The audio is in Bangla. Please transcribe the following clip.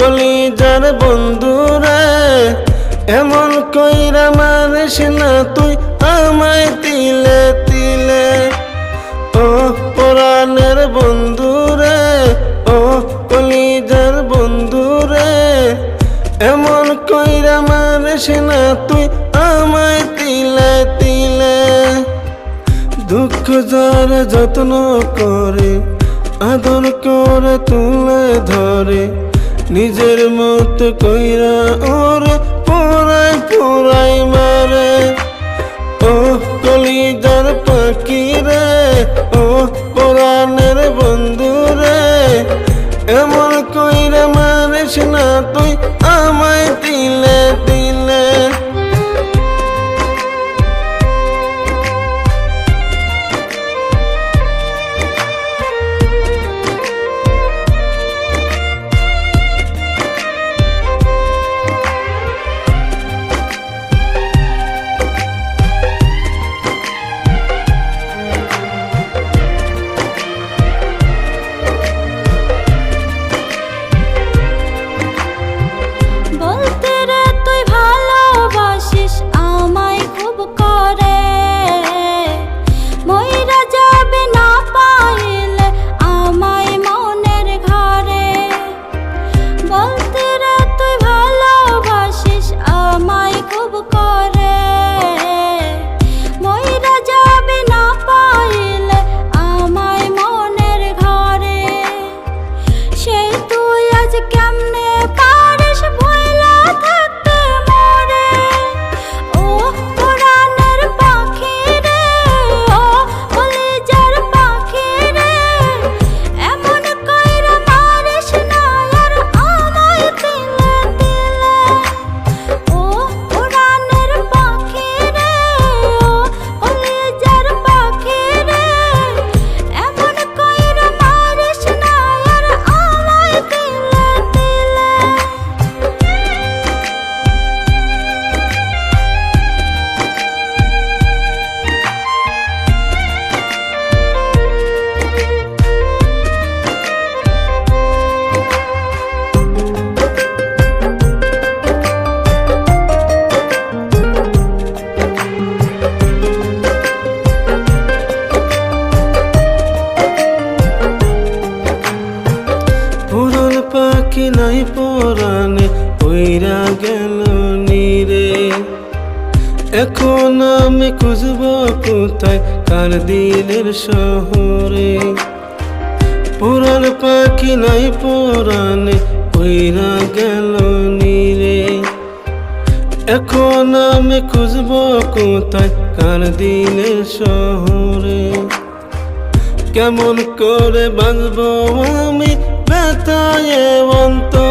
কলিজার বন্ধুরে এমন কইরা মারিস না তুই আমায় তিলে তিলে। ও পরাণের বন্ধুরে, ও কলিজার বন্ধুরে এমন কইরা মারিস না তুই আমায় তিলে তিলে। দুঃখ যার যত্ন করে আদর করে তুলে ধরে, নিজের মত কইরা ওরে পুরাই পুরাই মারে। ও কলিজার পাখি রে, ও পরাণের বন্ধুরে এমন কইরা মারিস না তুই আমায় তিলে তিলে। পাখি নাই পরাণে কইরা গেল নিরে, এখন আমি খুঁজব কোথায় কার দিলের শহরে। পুরাণ পাখি নাই পরাণে কইরা গেল নিরে, এখন আমি খুঁজব কোথায় কার দিলের শহরে। কেমন করে বাঁচব আমি ব্যথায় অন্তরে।